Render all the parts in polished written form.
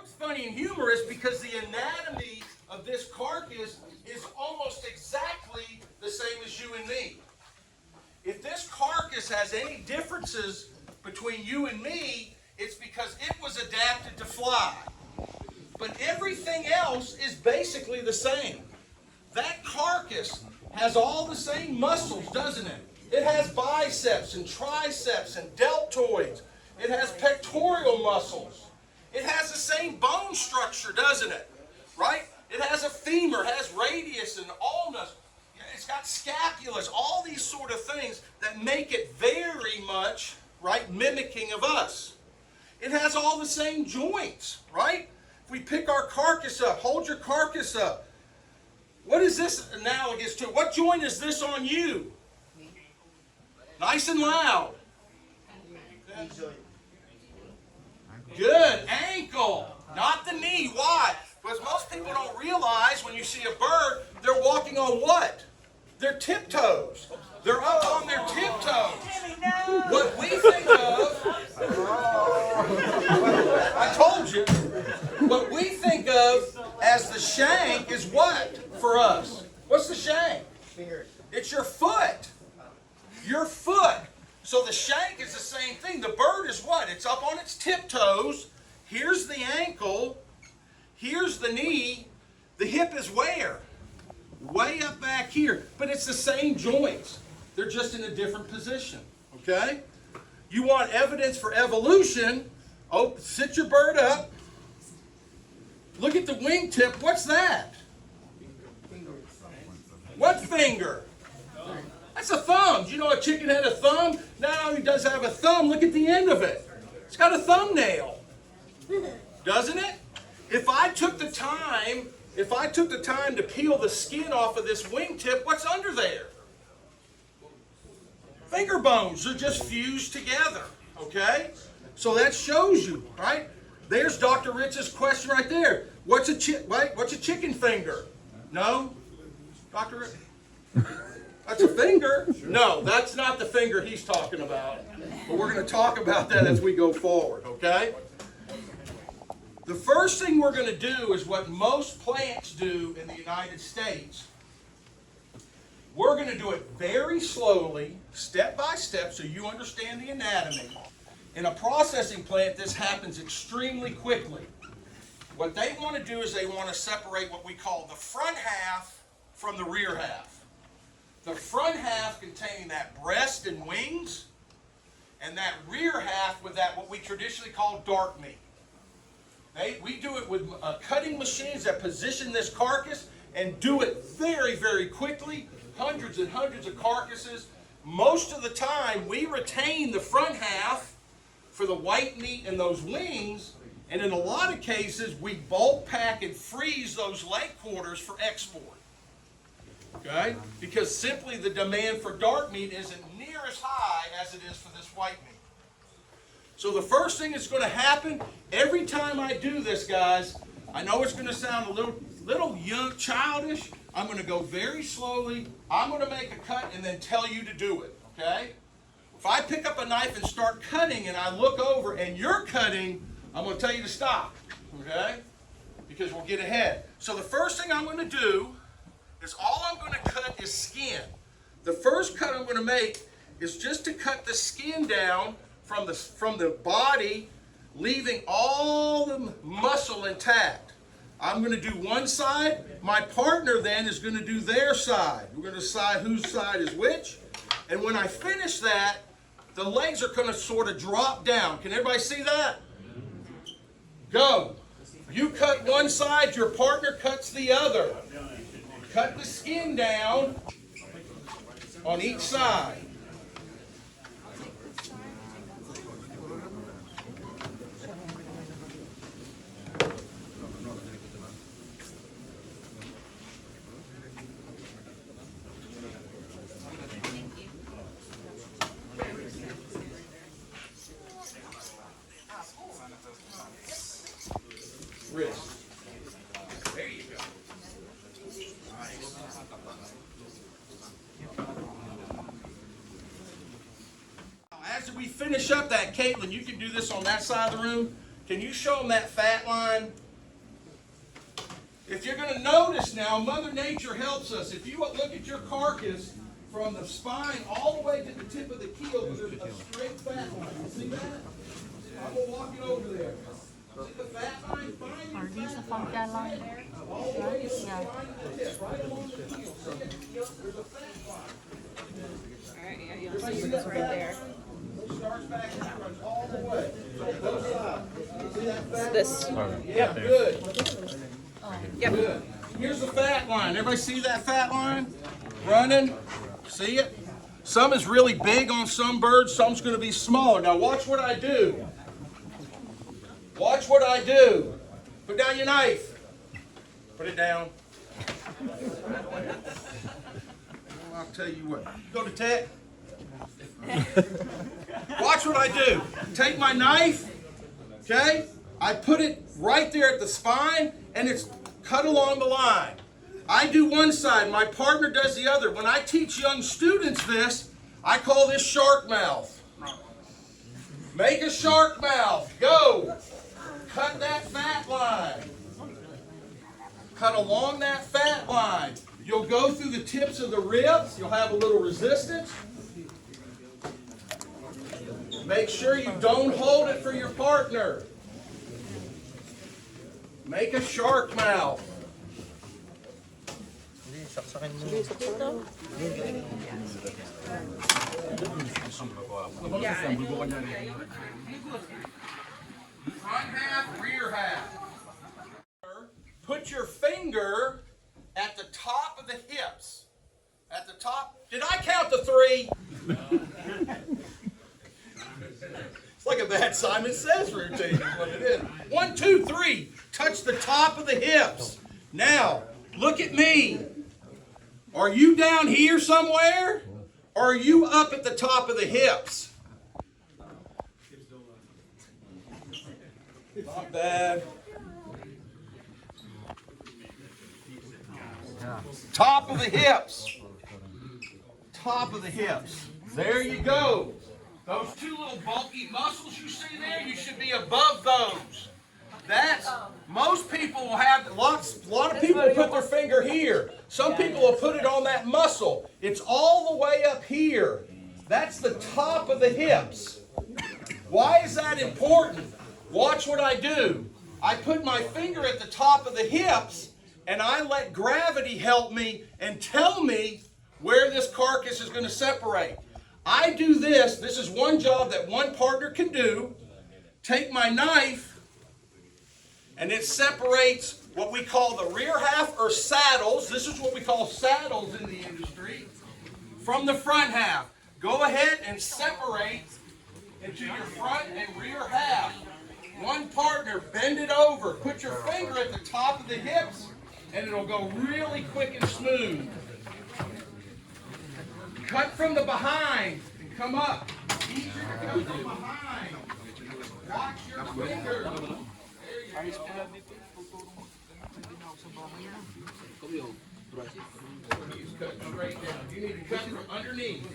sounds funny and humorous because the anatomy of this carcass is almost exactly the same as you and me. If this carcass has any differences between you and me, it's because it was adapted to fly. But everything else is basically the same. That carcass has all the same muscles, doesn't it? It has biceps and triceps and deltoids. It has pectoral muscles. It has the same bone structure, doesn't it? Right? It has a femur, it has radius and ulnus. It's got scapulas, all these sort of things that make it very much, right, mimicking of us. It has all the same joints, right? If we pick our carcass up, hold your carcass up. What is this analogous to? What joint is this on you? Nice and loud. Good. Ankle, not the knee. Why? Because most people don't realize when you see a bird, they're walking on what? Their tiptoes. They're up on their tiptoes. What we think of, I told you, what we think of as the shank is what for us? What's the shank? It's your foot. Your foot. So the shank is the same thing. The bird is what? It's up on its tiptoes. Here's the ankle. Here's the knee. The hip is where? Way up back here. But it's the same joints. They're just in a different position. Okay? You want evidence for evolution? Oh, sit your bird up. Look at the wingtip. What's that? What finger? That's a thumb. Do you know a chicken had a thumb? Now he does have a thumb. Look at the end of it. It's got a thumbnail. Doesn't it? If I took the time to peel the skin off of this wingtip, what's under there? Finger bones. They're just fused together. Okay? So that shows you, right? There's Dr. Rich's question right there. What's a chicken finger? No? Dr. Rich? That's a finger? No, that's not the finger he's talking about. But we're going to talk about that as we go forward, okay? The first thing we're going to do is what most plants do in the United States. We're going to do it very slowly, step by step, so you understand the anatomy. In a processing plant, this happens extremely quickly. What they want to do is they want to separate what we call the front half from the rear half. The front half containing that breast and wings, and that rear half with that what we traditionally call dark meat. We do it with cutting machines that position this carcass and do it very, very quickly. Hundreds and hundreds of carcasses. Most of the time, we retain the front half for the white meat and those wings, and in a lot of cases, we bulk pack and freeze those leg quarters for export. Okay? Because simply the demand for dark meat isn't near as high as it is for this white meat. So the first thing that's going to happen, every time I do this, guys, I know it's going to sound a little young, childish. I'm going to go very slowly. I'm going to make a cut and then tell you to do it. Okay? If I pick up a knife and start cutting and I look over and you're cutting, I'm going to tell you to stop. Okay? Because we'll get ahead. So the first thing I'm going to do is all I'm going to cut is skin. The first cut I'm going to make is just to cut the skin down from the body, leaving all the muscle intact. I'm going to do one side. My partner then is going to do their side. We're going to decide whose side is which. And when I finish that, the legs are going to sort of drop down. Can everybody see that? Go. You cut one side, your partner cuts the other. Cut the skin down on each side. Wrist. There you go. As we finish up that, Caitlin, you can do this on that side of the room. Can you show them that fat line? If you're going to notice now, Mother Nature helps us. If you look at your carcass from the spine all the way to the tip of the keel, there's a straight fat line. You see that? I'm going to walk you over there. See the fat line? Are these the fungi line? All the way to the Yeah. spine of the tip, right along the keel. See it? There's a fat line. Alright, yeah, you'll see it's right there. Starts back and runs all the way. Both sides. See that fat This. line? Yeah, good. Yep. Good. Here's the fat line. Everybody see that fat line? Running. See it? Some is really big on some birds, some's going to be smaller. Now watch what I do. Watch what I do. Put down your knife. Put it down. I'll tell you what. Go to tech. Watch what I do. Take my knife, okay? I put it right there at the spine, and it's cut along the line. I do one side, my partner does the other. When I teach young students this, I call this shark mouth. Make a shark mouth. Go. Cut that fat line. Cut along that fat line. You'll go through the tips of the ribs. You'll have a little resistance. Make sure you don't hold it for your partner. Make a shark mouth. Front half, rear half. Put your finger at the top of the hips. At the top. Did I count to 3? It's like a bad Simon Says routine is what it is. 1, 2, 3. Touch the top of the hips. Now, look at me. Are you down here somewhere? Or are you up at the top of the hips? Not bad. Top of the hips. Top of the hips. There you go. Those 2 little bulky muscles you see there, you should be above those. That's, most people will have, a lot of people put their finger here. Some people will put it on that muscle. It's all the way up here. That's the top of the hips. Why is that important? Watch what I do. I put my finger at the top of the hips, and I let gravity help me and tell me where this carcass is going to separate. I do this. This is one job that one partner can do. Take my knife, and it separates what we call the rear half or saddles. This is what we call saddles in the industry from the front half. Go ahead and separate into your front and rear half. One partner, bend it over. Put your finger at the top of the hips, and it'll go really quick and smooth. Cut from the behind and come up. Easier to cut from behind. Watch your finger. There you go. He's cutting straight down. You need to cut from underneath.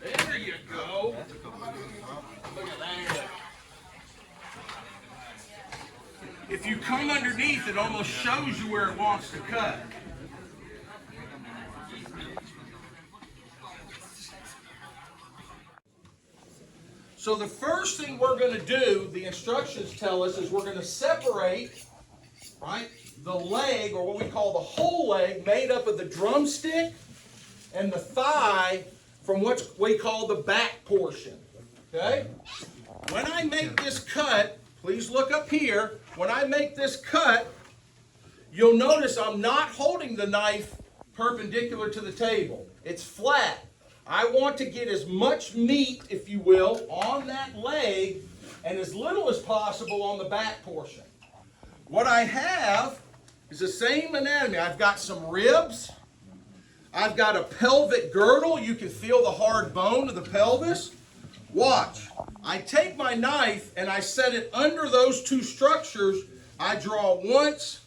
There you go. Look at that. If you come underneath, it almost shows you where it wants to cut. So the first thing we're going to do, the instructions tell us, is we're going to separate, right, the leg, or what we call the whole leg, made up of the drumstick and the thigh, from what we call the back portion. Okay? When I make this cut, please look up here. When I make this cut, you'll notice I'm not holding the knife perpendicular to the table. It's flat. I want to get as much meat, if you will, on that leg and as little as possible on the back portion. What I have is the same anatomy. I've got some ribs. I've got a pelvic girdle. You can feel the hard bone of the pelvis. Watch. I take my knife and I set it under those 2 structures. I draw once,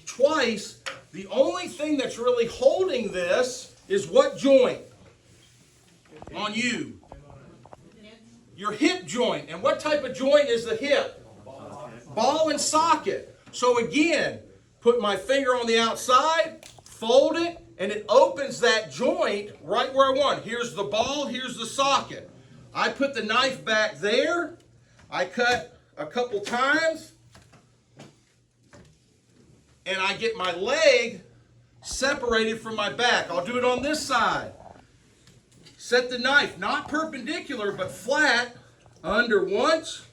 twice. The only thing that's really holding this is what joint? On you. your hip joint. And what type of joint is the hip? Ball and socket. So again, put my finger on the outside, fold it, and it opens that joint right where I want. Here's the ball, here's the socket. I put the knife back there. I cut a couple times. And I get my leg separated from my back. I'll do it on this side. Set the knife, not perpendicular, but flat, under once,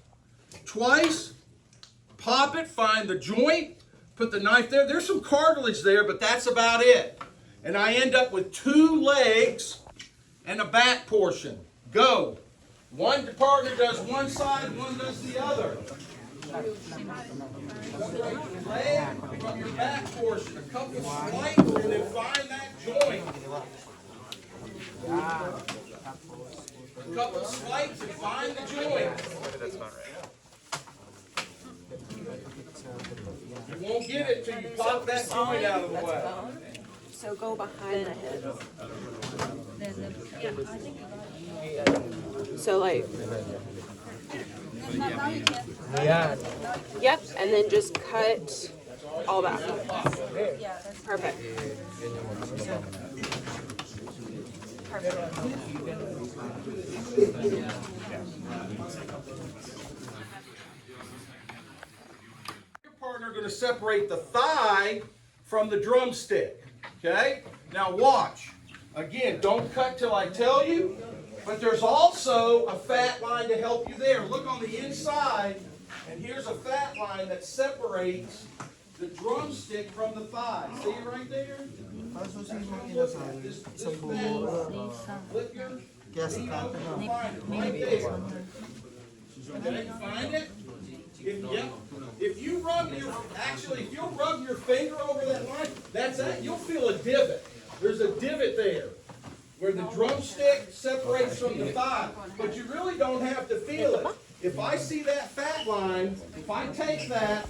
twice, pop it, find the joint, put the knife there. There's some cartilage there, but that's about it. And I end up with 2 legs and a back portion. Go. One partner does one side, one does the other. Leg from your back portion, a couple swipes, and then find that joint. A couple swipes and find the joint. You won't get it till you pop that joint out of the way. So go behind the head. So like. Yeah. Yep, and then just cut all that. Perfect. Your partner are going to separate the thigh from the drumstick. Okay? Now watch. Again, don't cut till I tell you. But there's also a fat line to help you there. Look on the inside, and here's a fat line that separates the drumstick from the thigh. See it right there? This fat flicker. Right there. Okay, find it. If you rub your finger over that line, that's it. You'll feel a divot. There's a divot there where the drumstick separates from the thigh. But you really don't have to feel it. If I see that fat line, if I take that,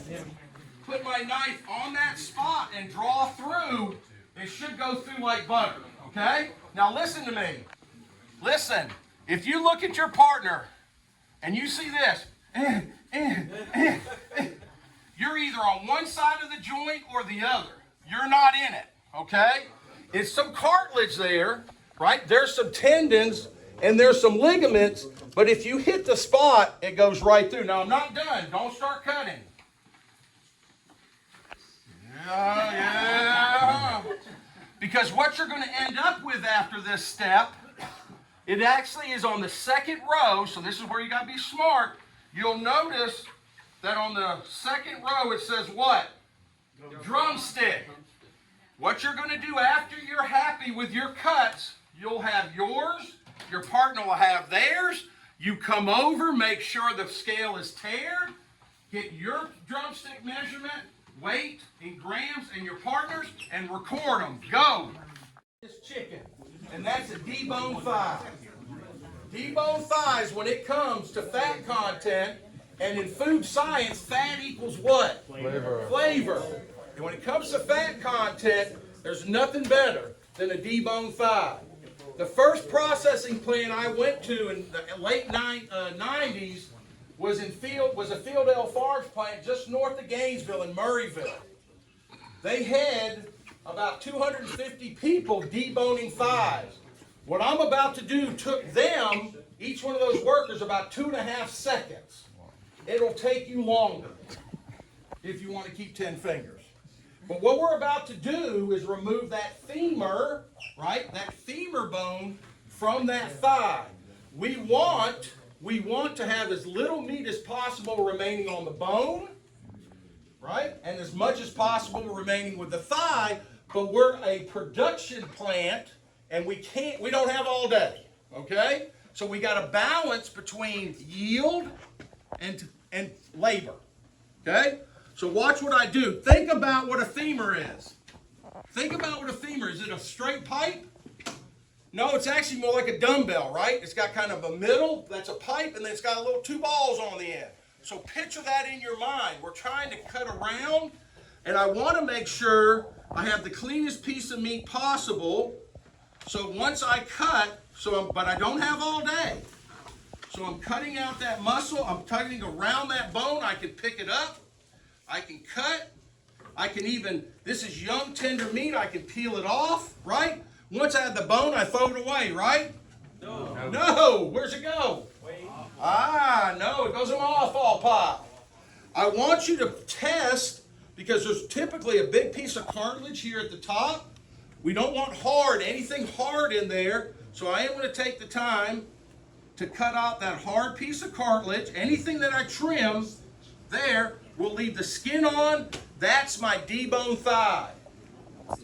put my knife on that spot and draw through, it should go through like butter. Okay? Now listen to me. Listen. If you look at your partner and you see this, you're either on one side of the joint or the other. You're not in it. Okay? It's some cartilage there. Right? There's some tendons and there's some ligaments, but if you hit the spot, it goes right through. Now, I'm not done. Don't start cutting. Yeah. Because what you're going to end up with after this step, it actually is on the second row, so this is where you got to be smart. You'll notice that on the second row it says what? Drumstick. What you're going to do after you're happy with your cuts, you'll have yours, your partner will have theirs. You come over, make sure the scale is taired, get your drumstick measurement, weight in grams, and your partner's, and record them. Go. This chicken, and that's a deboned thigh. Deboned thighs, when it comes to fat content, and in food science, fat equals what? Flavor. Flavor. And when it comes to fat content, there's nothing better than a deboned thigh. The first processing plant I went to in the late 90s was a Field L Farms plant just north of Gainesville in Murrayville. They had about 250 people deboning thighs. What I'm about to do took them, each one of those workers, about 2.5 seconds. It'll take you longer if you want to keep 10 fingers. But what we're about to do is remove that femur, right? That femur bone from that thigh. We want to have as little meat as possible remaining on the bone, right? And as much as possible remaining with the thigh, but we're a production plant and we don't have all day, okay? So we got a balance between yield and labor, okay? So watch what I do. Think about what a femur is. Think about what a femur is. Is it a straight pipe? No, it's actually more like a dumbbell, right? It's got kind of a middle, that's a pipe, and then it's got a little 2 balls on the end. So picture that in your mind. We're trying to cut around, and I want to make sure I have the cleanest piece of meat possible. So once I cut, but I don't have all day. So So I'm cutting out that muscle. I'm tugging around that bone. I can pick it up. I can cut. I can even, this is young tender meat. I can peel it off, right? Once I have the bone, I throw it away, right? No. No. Where's it go? No, it goes in my off-fall pile. I want you to test, because there's typically a big piece of cartilage here at the top. We don't want anything hard in there. So I am going to take the time to cut out that hard piece of cartilage. Anything that I trim there will leave the skin on. That's my deboned thigh.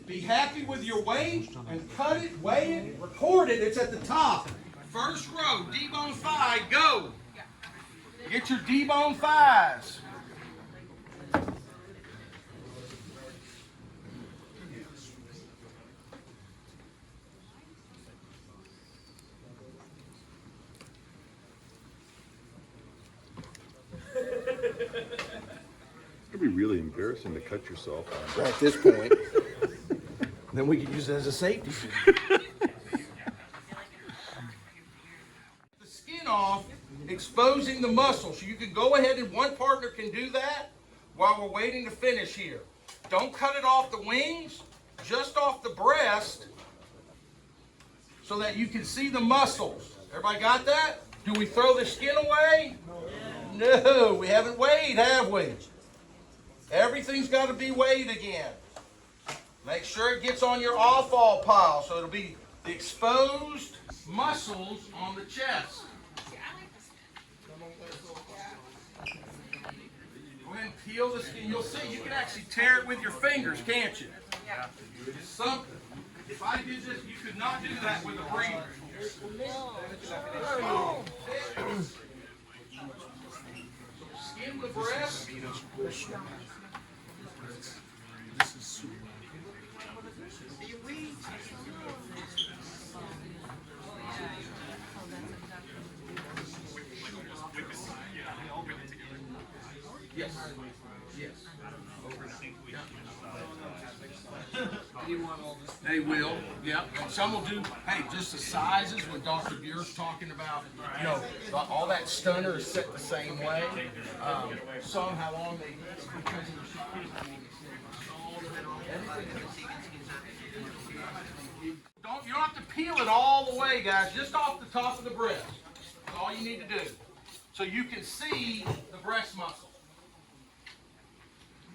Be happy with your weight and cut it, weigh it, record it. It's at the top. First row, deboned thigh, go. Get your deboned thighs. It'd be really embarrassing to cut yourself on. At this point, then we could use it as a safety feature. The skin off, exposing the muscle. So you can go ahead and one partner can do that while we're waiting to finish here. Don't cut it off the wings, just off the breast, so that you can see the muscles. Everybody got that? Do we throw the skin away? No, we haven't weighed, have we? Everything's got to be weighed again. Make sure it gets on your off-fall pile, so it'll be the exposed muscles on the chest. Go ahead and peel the skin. You'll see you can actually tear it with your fingers, can't you? Yeah. Something. If I did this, you could not do that with a breeder. Skin the breast. Yes. Yes. They will, yeah. And some will do, hey, just the sizes when Dr. Bure's talking about, you know, all that stunner is set the same way. Some how long they because of the you don't have to peel it all the way, guys, just off the top of the breast. That's all you need to do. So you can see the breast muscle.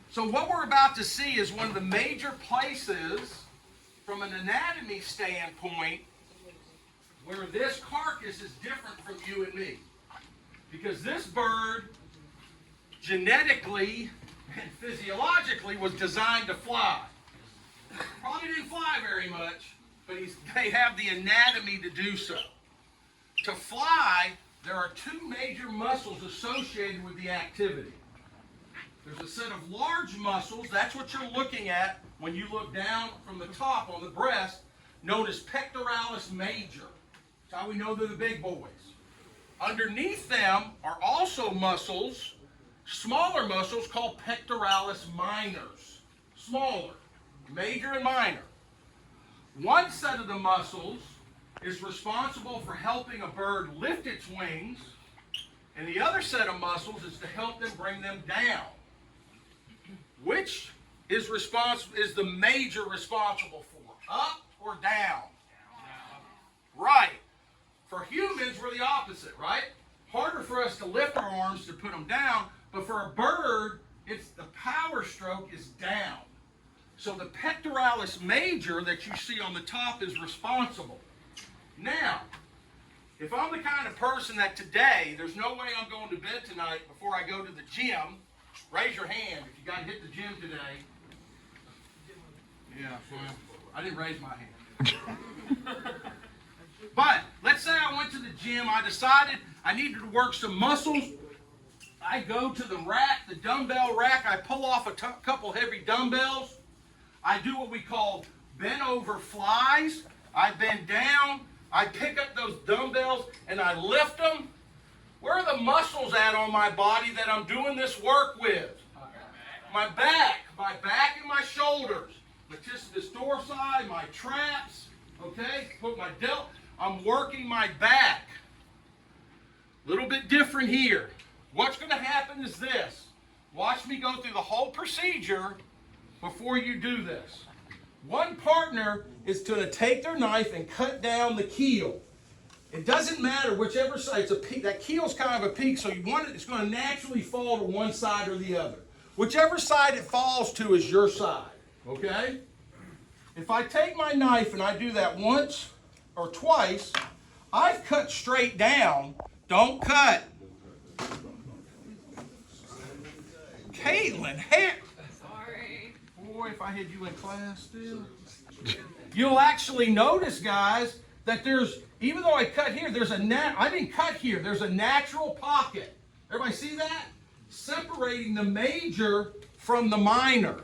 So what we're about to see is one of the major places from an anatomy standpoint where this carcass is different from you and me. Because this bird genetically and physiologically was designed to fly. Probably didn't fly very much, but they have the anatomy to do so. To fly, there are two major muscles associated with the activity. There's a set of large muscles, that's what you're looking at when you look down from the top on the breast, known as pectoralis major. That's how we know they're the big boys. Underneath them are also muscles, smaller muscles called pectoralis minors. Smaller, major and minor. One set of the muscles is responsible for helping a bird lift its wings, and the other set of muscles is to help them bring them down. Which is the major responsible for? Up or down? Right. For humans, we're the opposite, right? Harder for us to lift our arms to put them down, but for a bird, it's the power stroke is down. So the pectoralis major that you see on the top is responsible. Now, if I'm the kind of person that today, there's no way I'm going to bed tonight before I go to the gym. Raise your hand if you got to hit the gym today. Yeah, well, I didn't raise my hand. But let's say I went to the gym. I decided I needed to work some muscles. I go to the rack, the dumbbell rack. I pull off a couple heavy dumbbells. I do what we call bent over flies. I bend down. I pick up those dumbbells and I lift them. Where are the muscles at on my body that I'm doing this work with? My back and my shoulders. Latissimus dorsi, my traps, okay? Put my delt. I'm working my back. A little bit different here. What's going to happen is this. Watch me go through the whole procedure before you do this. One partner is going to take their knife and cut down the keel. It doesn't matter whichever side. It's a peak. That keel's kind of a peak, so you want it. It's going to naturally fall to one side or the other. Whichever side it falls to is your side. Okay? If I take my knife and I do that once or twice, I've cut straight down. Don't cut. Caitlin, heck. Sorry. Boy, if I had you in class still. You'll actually notice, guys, that there's, even though I cut here, I didn't cut here. There's a natural pocket. Everybody see that? Separating the major from the minor.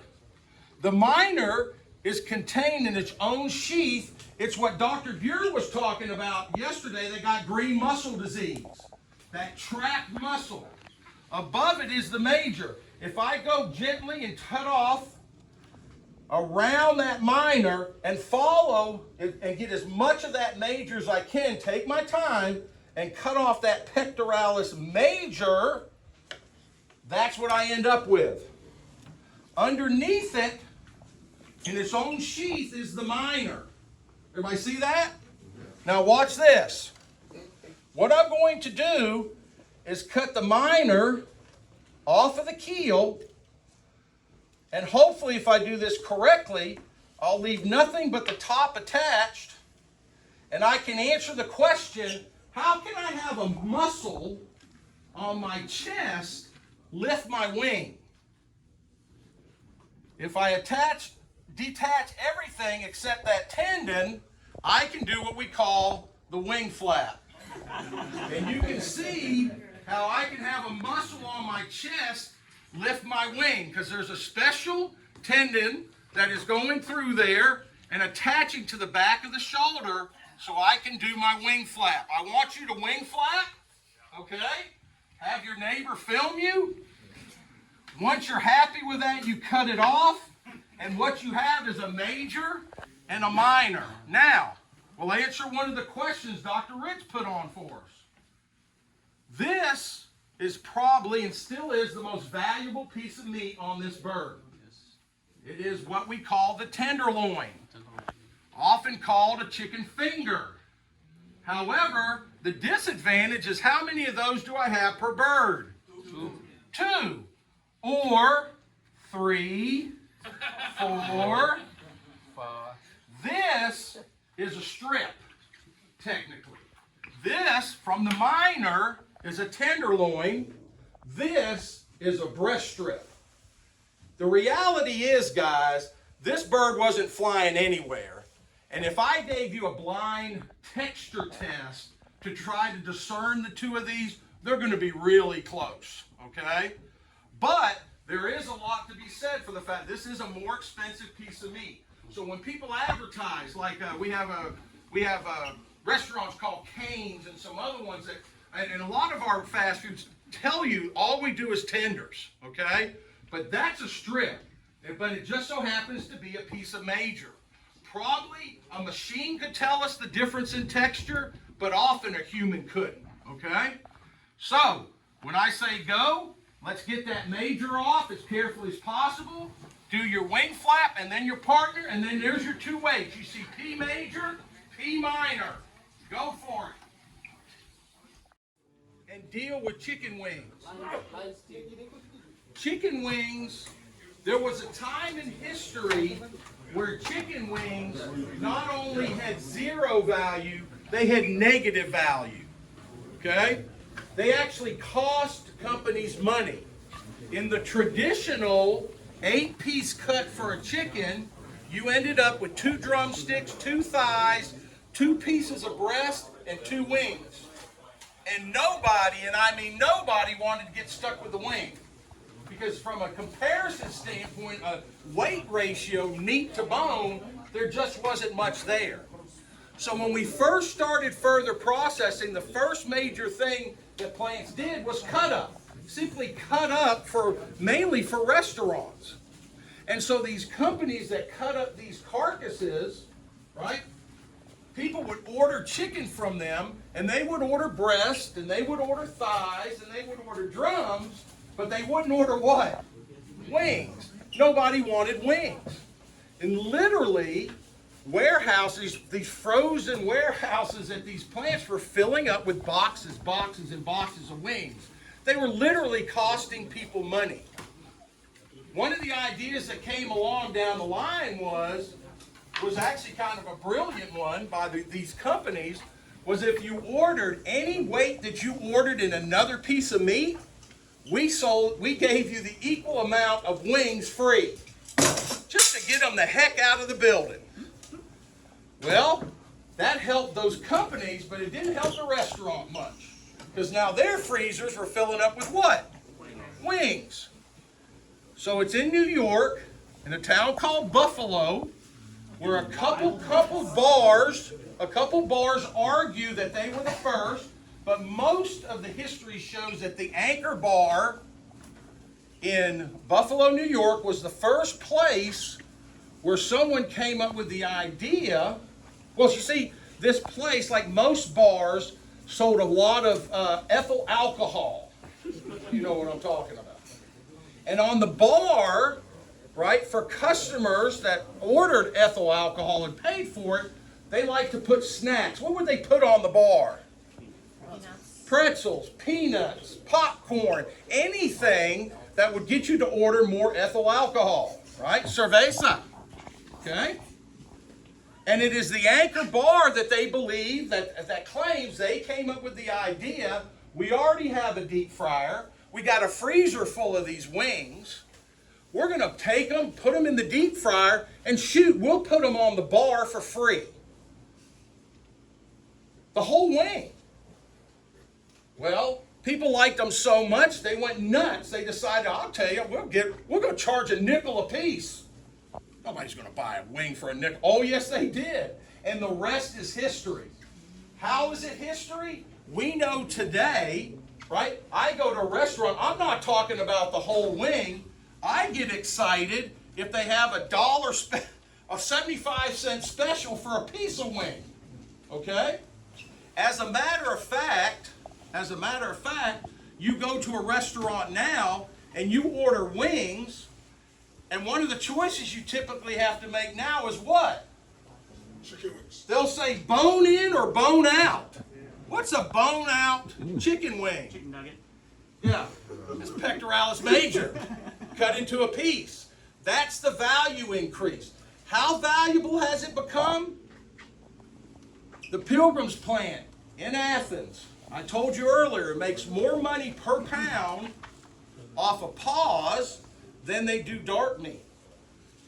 The minor is contained in its own sheath. It's what Dr. Buer was talking about yesterday. They got green muscle disease. That trapped muscle. Above it is the major. If I go gently and cut off around that minor and follow and get as much of that major as I can, take my time and cut off that pectoralis major, that's what I end up with. Underneath it, in its own sheath, is the minor. Everybody see that? Now watch this. What I'm going to do is cut the minor off of the keel, and hopefully if I do this correctly, I'll leave nothing but the top attached, and I can answer the question, how can I have a muscle on my chest lift my wing? If I detach everything except that tendon, I can do what we call the wing flap. And you can see how I can have a muscle on my chest lift my wing, because there's a special tendon that is going through there and attaching to the back of the shoulder so I can do my wing flap. I want you to wing flap, okay? Have your neighbor film you. Once you're happy with that, you cut it off, and what you have is a major and a minor. Now, we'll answer one of the questions Dr. Rich put on for us. This is probably and still is the most valuable piece of meat on this bird. It is what we call the tenderloin, often called a chicken finger. However, the disadvantage is how many of those do I have per bird? Two. Or 3, 4, 5. This is a strip, technically. This, from the minor, is a tenderloin. This is a breast strip. The reality is, guys, this bird wasn't flying anywhere. And if I gave you a blind texture test to try to discern the two of these, they're going to be really close, okay? But there is a lot to be said for the fact this is a more expensive piece of meat. So when people advertise, like we have restaurants called Cane's and some other ones that, and a lot of our fast foods tell you all we do is tenders, okay? But that's a strip, but it just so happens to be a piece of major. Probably a machine could tell us the difference in texture, but often a human couldn't, okay? So when I say go, let's get that major off as carefully as possible. Do your wing flap and then your partner, and then there's your two weights. You see P major, P minor. Go for it. And deal with chicken wings. Chicken wings, there was a time in history where chicken wings not only had zero value, they had negative value. Okay? They actually cost companies money. In the traditional 8-piece cut for a chicken, you ended up with 2 drumsticks, 2 thighs, 2 pieces of breast, and 2 wings. And nobody, and I mean nobody, wanted to get stuck with the wing. Because from a comparison standpoint, a weight ratio, meat to bone, there just wasn't much there. So when we first started further processing, the first major thing that plants did was cut up. Simply cut up mainly for restaurants. And so these companies that cut up these carcasses, right, people would order chicken from them, and they would order breast, and they would order thighs, and they would order drums, but they wouldn't order what? Wings. Nobody wanted wings. And literally, warehouses, these frozen warehouses at these plants were filling up with boxes, boxes, and boxes of wings. They were literally costing people money. One of the ideas that came along down the line was actually kind of a brilliant one by these companies, was if you ordered any weight that you ordered in another piece of meat, we gave you the equal amount of wings free, just to get them the heck out of the building. Well, that helped those companies, but it didn't help the restaurant much, because now their freezers were filling up with what? Wings. So it's in New York, in a town called Buffalo, where a couple bars argue that they were the first, but most of the history shows that the Anchor Bar in Buffalo, New York, was the first place where someone came up with the idea. Well, you see, this place, like most bars, sold a lot of ethyl alcohol. You know what I'm talking about. And on the bar, right, for customers that ordered ethyl alcohol and paid for it, they like to put snacks. What would they put on the bar? Peanuts. Pretzels, peanuts, popcorn, anything that would get you to order more ethyl alcohol, right? Cerveza, okay? And it is the Anchor Bar that they believe, that claims they came up with the idea. We already have a deep fryer. We got a freezer full of these wings. We're going to take them, put them in the deep fryer, and shoot, we'll put them on the bar for free. The whole wing. Well, people liked them so much, they went nuts. They decided, I'll tell you, we're going to charge a nickel a piece. Nobody's going to buy a wing for a nickel. Oh, yes, they did. And the rest is history. How is it history? We know today, right? I go to a restaurant. I'm not talking about the whole wing. I get excited if they have a 75-cent special for a piece of wing. Okay? As a matter of fact, you go to a restaurant now and you order wings, and one of the choices you typically have to make now is what? Chicken wings. They'll say bone in or bone out. What's a bone out chicken wing? Chicken nugget. Yeah, it's pectoralis major, cut into a piece. That's the value increase. How valuable has it become? The Pilgrim's plant in Athens, I told you earlier, makes more money per pound off of paws than they do dark meat.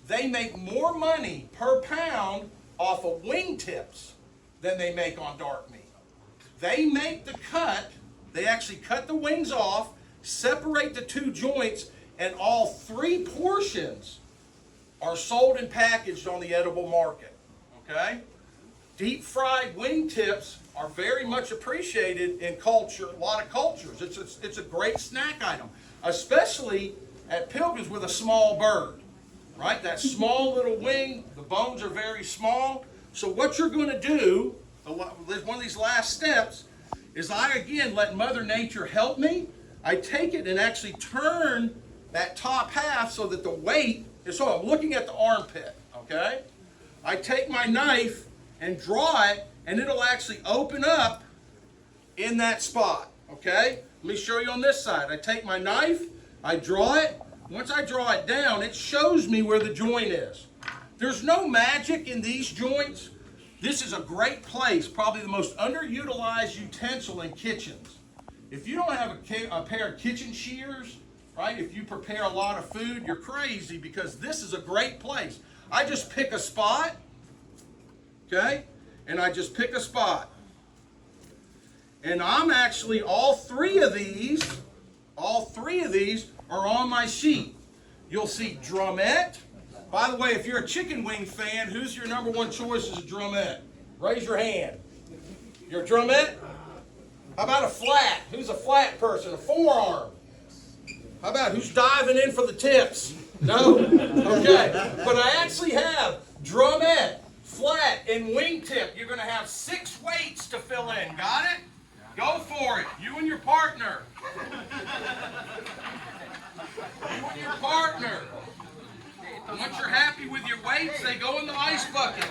They make more money per pound off of wingtips than they make on dark meat. They make the cut, they actually cut the wings off, separate the two joints, and all three portions are sold and packaged on the edible market. Okay? Deep fried wingtips are very much appreciated in culture, a lot of cultures. It's a great snack item, especially at Pilgrim's with a small bird, right? That small little wing, the bones are very small. So what you're going to do, one of these last steps, is I again let Mother Nature help me. I take it and actually turn that top half so that the weight is, so I'm looking at the armpit, okay? I take my knife and draw it, and it'll actually open up in that spot, okay? Let me show you on this side. I take my knife, I draw it. Once I draw it down, it shows me where the joint is. There's no magic in these joints. This is a great place, probably the most underutilized utensil in kitchens. If you don't have a pair of kitchen shears, right, if you prepare a lot of food, you're crazy, because this is a great place. I just pick a spot, okay, and I just pick a spot. And I'm actually, all three of these are on my sheet. You'll see drumette. By the way, if you're a chicken wing fan, who's your number one choice as a drumette? Raise your hand. You're a drumette? How about a flat? Who's a flat person? A forearm? How about who's diving in for the tips? No? Okay. But I actually have drumette, flat and wingtip, you're going to have 6 weights to fill in. Got it? Go for it. You and your partner. You and your partner. Once you're happy with your weights, they go in the ice bucket.